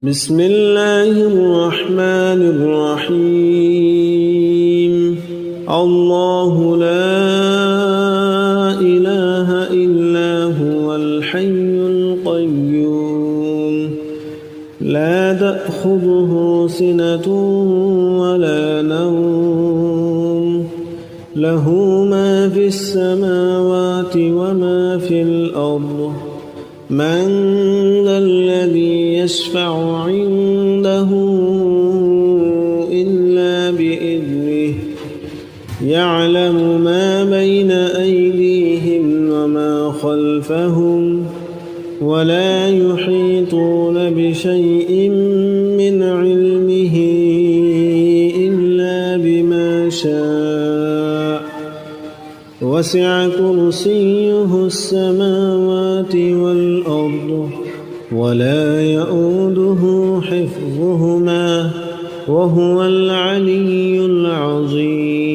بسم الله الرحمن الرحيم. الله لا إله إلا هو الحي القيوم لا تأخذه سنة ولا نوم له ما في السماوات وما في الأرض من ذا الذي يشفع عنده إلا بإذنه يعلم ما بين أيديهم وما خلفهم ولا يحيطون بشيء من علمه إلا بما شاء وسع كرسيه السماوات والأرض ولا يؤوده حفظهما وهو العلي العظيم.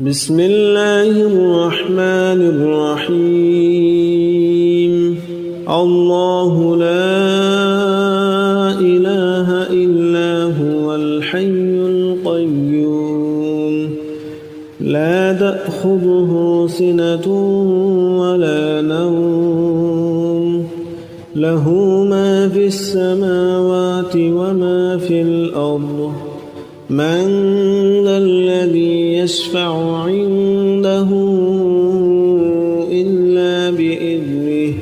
بسم الله الرحمن الرحيم. الله لا إله إلا هو الحي القيوم لا تأخذه سنة ولا نوم له ما في السماوات وما في الأرض من ذا الذي يشفع عنده إلا بإذنه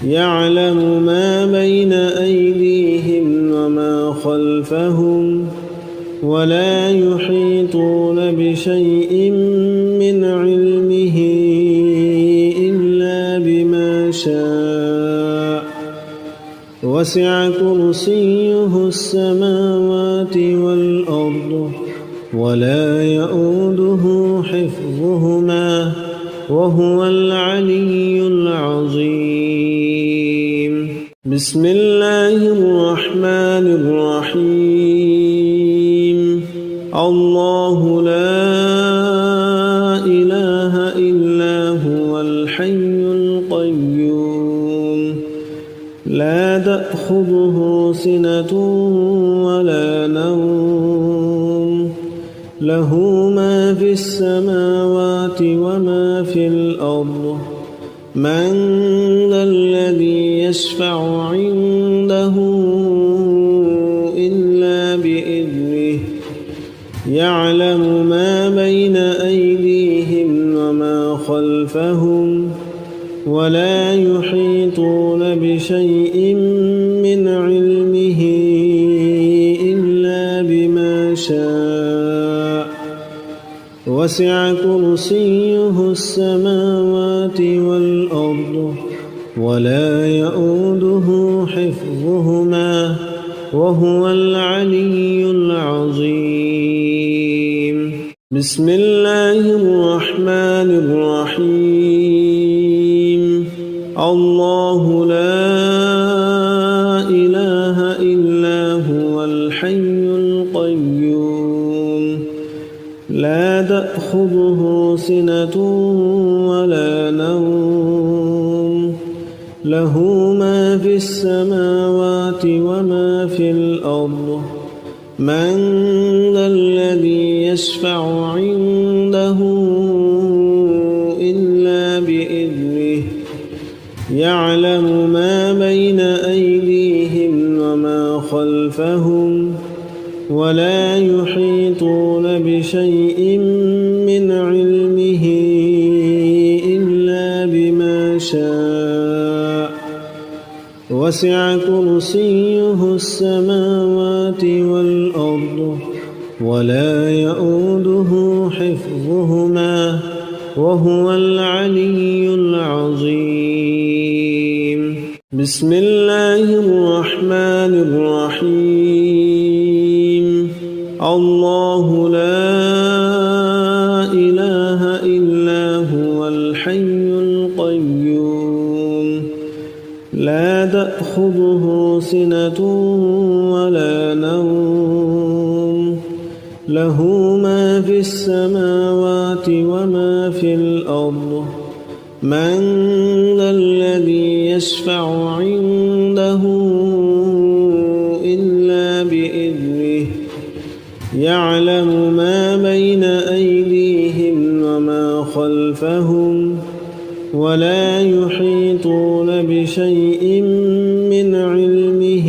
يعلم ما بين أيديهم وما خلفهم ولا يحيطون بشيء من علمه إلا بما شاء وسع كرسيه السماوات والأرض ولا يؤوده حفظهما وهو العلي العظيم. بسم الله الرحمن الرحيم. الله لا إله إلا هو الحي القيوم لا تأخذه سنة ولا نوم له ما في السماوات وما في الأرض من ذا الذي يشفع عنده إلا بإذنه يعلم ما بين أيديهم وما خلفهم ولا يحيطون بشيء من علمه إلا بما شاء وسع كرسيه السماوات والأرض ولا يؤوده حفظهما وهو العلي العظيم. بسم الله الرحمن الرحيم. الله لا إله إلا هو الحي القيوم لا تأخذه سنة ولا نوم له ما في السماوات وما في الأرض من ذا الذي يشفع عنده إلا بإذنه يعلم ما بين أيديهم وما خلفهم ولا يحيطون بشيء من علمه إلا بما شاء وسع كرسيه السماوات والأرض ولا يؤوده حفظهما وهو العلي العظيم. بسم الله الرحمن الرحيم. الله لا إله إلا هو الحي القيوم لا تأخذه سنة ولا نوم له ما في السماوات وما في الأرض من ذا الذي يشفع عنده إلا بإذنه يعلم ما بين أيديهم وما خلفهم ولا يحيطون بشيء من علمه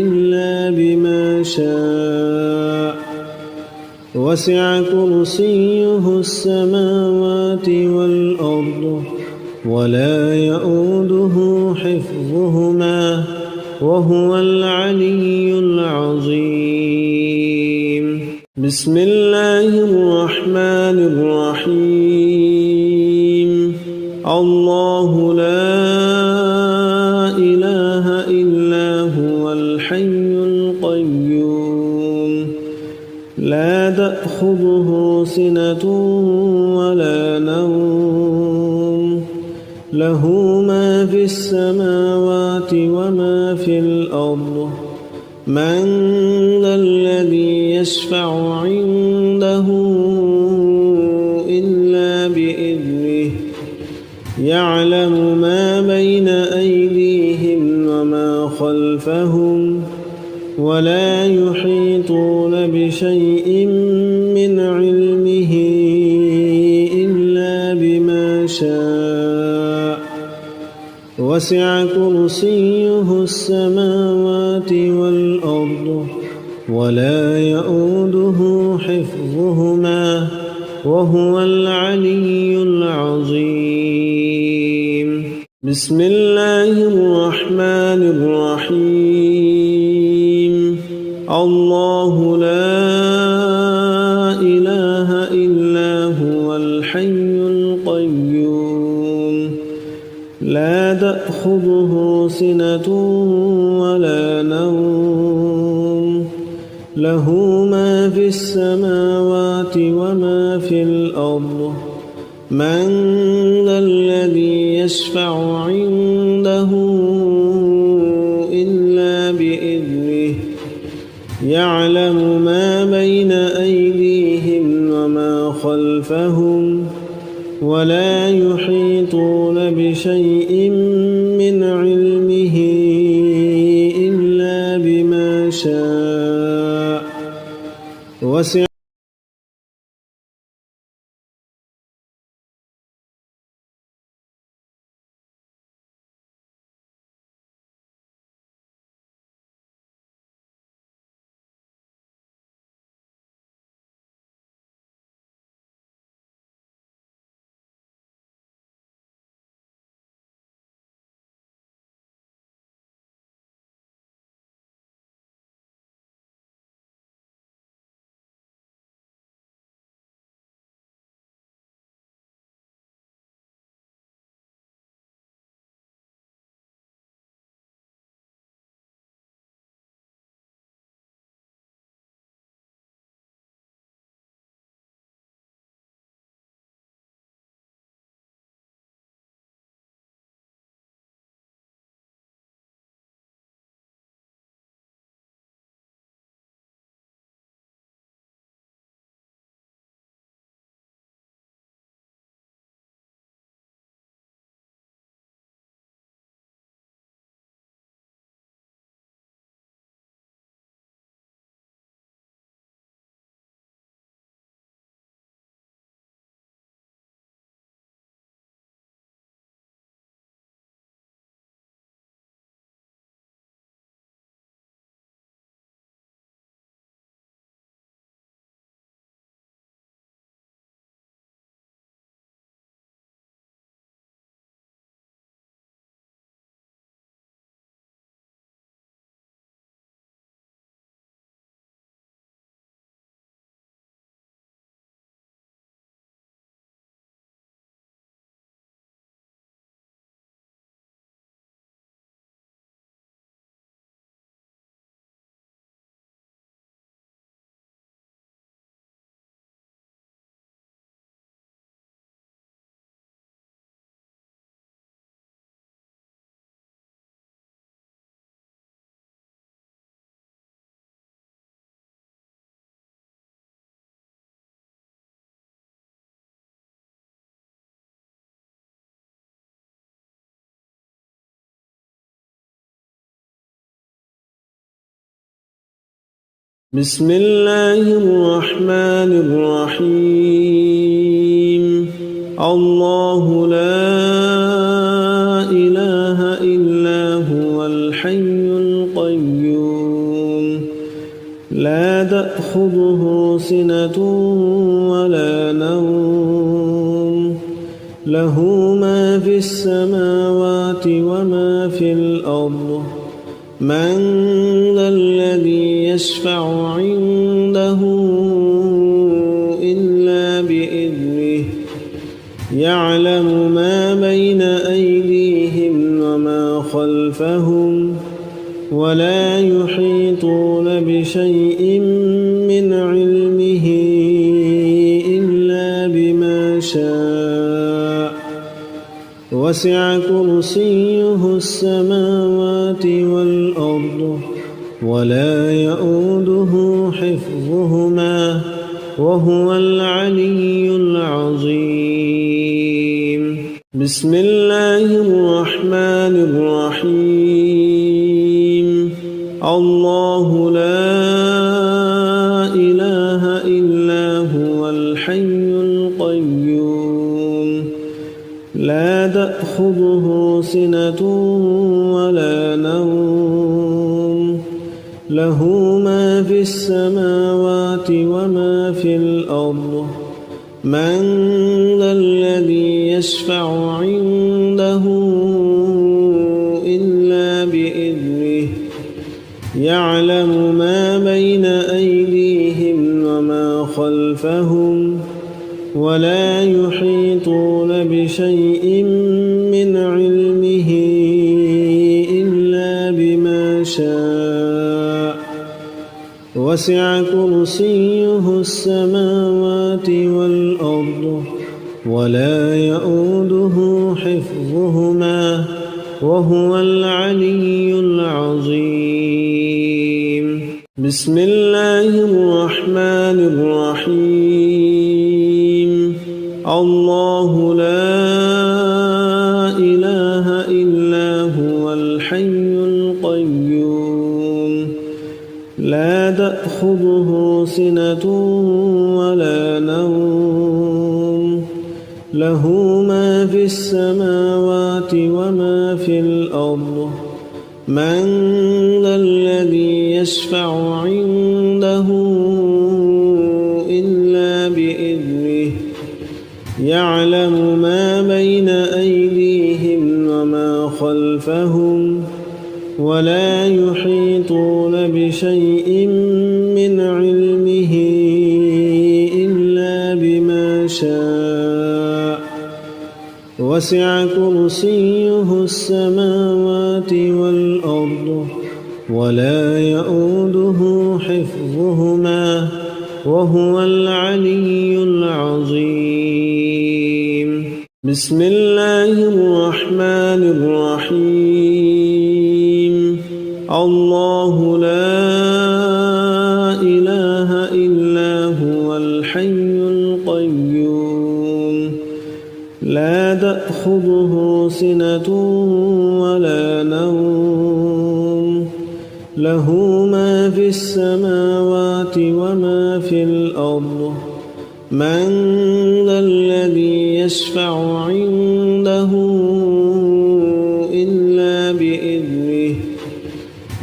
إلا بما شاء وسع كرسيه السماوات والأرض ولا يؤوده حفظهما وهو العلي العظيم. بسم الله الرحمن الرحيم. الله لا إله إلا هو الحي القيوم لا تأخذه سنة ولا نوم له ما في السماوات وما في الأرض من ذا الذي يشفع عنده إلا بإذنه يعلم ما بين أيديهم وما خلفهم ولا يحيطون بشيء من علمه إلا بما شاء وسع كرسيه السماوات والأرض ولا يؤوده حفظهما وهو العلي العظيم. بسم الله الرحمن الرحيم. الله لا إله إلا هو الحي القيوم لا تأخذه سنة ولا نوم له ما في السماوات وما في الأرض من ذا الذي يشفع عنده إلا بإذنه يعلم ما بين أيديهم وما خلفهم ولا يحيطون بشيء من علمه إلا بما شاء وسع بسم الله الرحمن الرحيم الله لا إله إلا هو الحي القيوم لا تأخذه سنة ولا نوم له ما في السماوات وما في الأرض من ذا الذي يشفع عنده إلا بإذنه يعلم ما بين أيديهم وما خلفهم ولا يحيطون بشيء من علمه إلا بما شاء وسع كرسيه السماوات والأرض ولا يؤوده حفظهما وهو العلي العظيم بسم الله الرحمن الرحيم الله لا إله إلا هو الحي القيوم لا تأخذه سنة ولا نوم له ما في السماوات وما في الأرض من ذا الذي يشفع عنده إلا بإذنه يعلم ما بين أيديهم وما خلفهم ولا يحيطون بشيء من علمه إلا بما شاء وسع كرسيه السماوات والأرض ولا يؤوده حفظهما وهو العلي العظيم بسم الله الرحمن الرحيم الله لا إله إلا هو الحي القيوم لا تأخذه سنة ولا نوم له ما في السماوات وما في الأرض من ذا الذي يشفع عنده إلا بإذنه يعلم ما بين أيديهم وما خلفهم ولا يحيطون بشيء من علمه إلا بما شاء وسع كرسيه السماوات والأرض ولا يؤوده حفظهما وهو العلي العظيم بسم الله الرحمن الرحيم الله لا إله إلا هو الحي القيوم لا تأخذه سنة ولا نوم له ما في السماوات وما في الأرض من ذا الذي يشفع عنده إلا بإذنه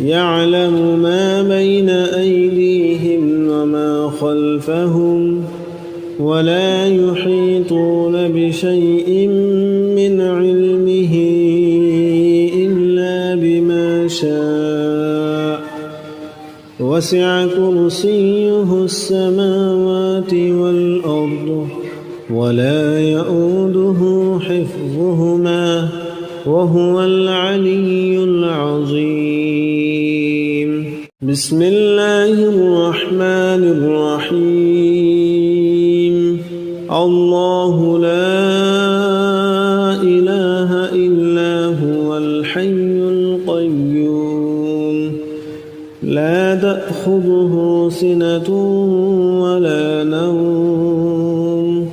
يعلم ما بين أيديهم وما خلفهم ولا يحيطون بشيء من علمه إلا بما شاء وسع كرسيه السماوات والأرض ولا يؤوده حفظهما وهو العلي العظيم بسم الله الرحمن الرحيم الله لا إله إلا هو الحي القيوم لا تأخذه سنة ولا نوم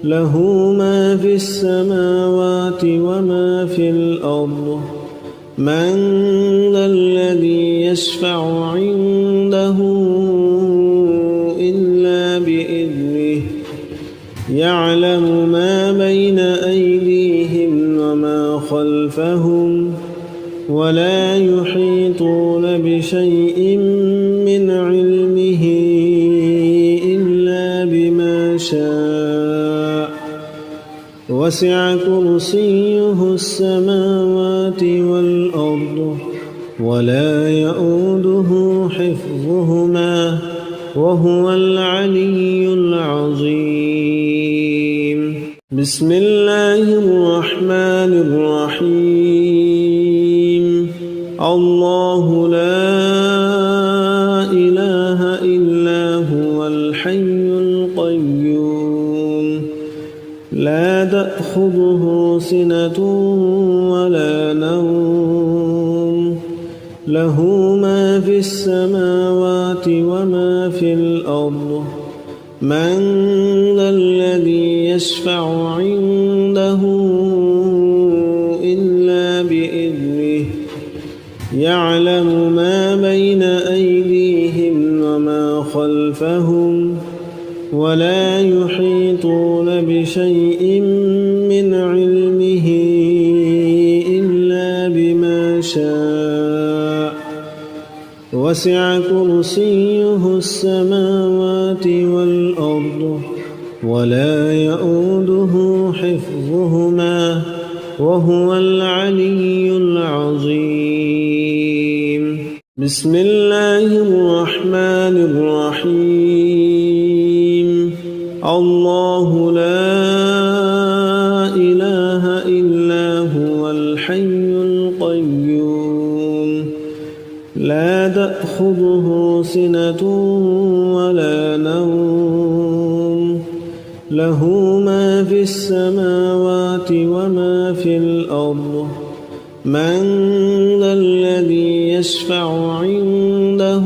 له ما في السماوات وما في الأرض من ذا الذي يشفع عنده ولا يحيطون بشيء من علمه إلا بما شاء وسع كرسيه السماوات والأرض ولا يؤوده حفظهما وهو العلي العظيم. بسم الله الرحمن الرحيم. الله لا إله إلا هو الحي القيوم لا تأخذه سنة ولا نوم له ما في السماوات وما في الأرض من ذا الذي يشفع عنده إلا بإذنه يعلم ما بين أيديهم وما خلفهم ولا يحيطون بشيء من علمه إلا بما شاء وسع كرسيه السماوات والأرض ولا يؤوده حفظهما وهو العلي العظيم. بسم الله الرحمن الرحيم. الله لا إله إلا هو الحي القيوم لا تأخذه سنة ولا نوم له ما في السماوات وما في الأرض من ذا الذي يشفع عنده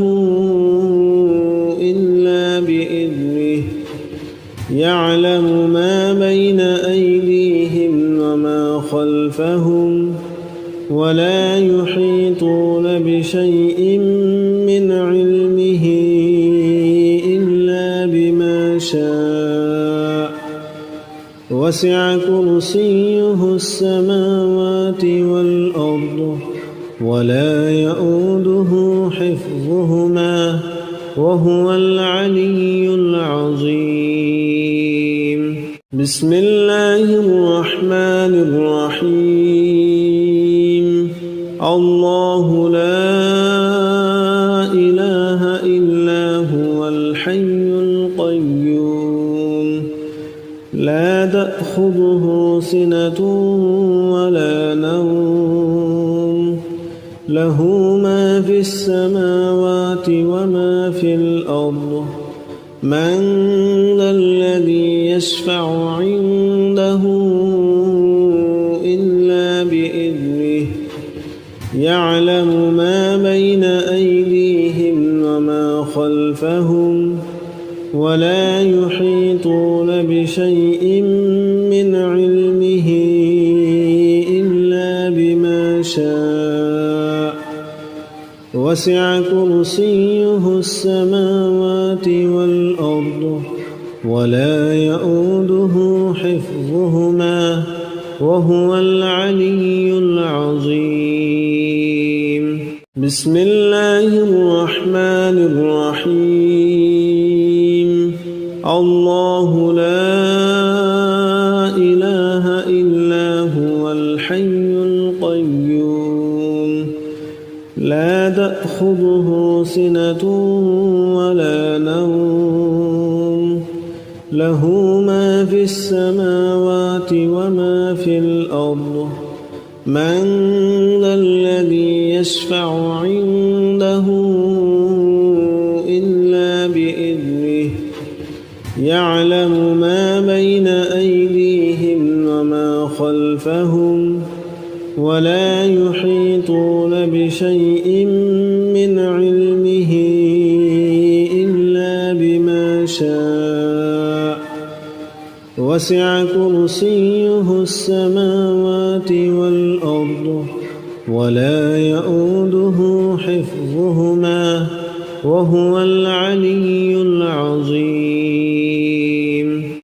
إلا بإذنه يعلم ما بين أيديهم وما خلفهم ولا يحيطون بشيء من علمه إلا بما شاء وسع كرسيه السماوات والأرض ولا يؤوده حفظهما وهو العلي العظيم. بسم الله الرحمن الرحيم. الله لا إله إلا هو الحي القيوم لا تأخذه سنة ولا نوم له ما في السماوات وما في الأرض من ذا الذي يشفع عنده إلا بإذنه يعلم ما بين أيديهم وما خلفهم ولا يحيطون بشيء من علمه إلا بما شاء وسع كرسيه السماوات والأرض ولا يؤوده حفظهما وهو العلي العظيم. بسم الله الرحمن الرحيم. الله لا إله إلا هو الحي القيوم لا تأخذه سنة ولا نوم له ما في السماوات وما في الأرض من ذا الذي يشفع عنده إلا بإذنه يعلم ما بين أيديهم وما خلفهم ولا يحيطون بشيء من علمه إلا بما شاء وسع كرسيه السماوات والأرض ولا يؤوده حفظهما وهو العلي العظيم.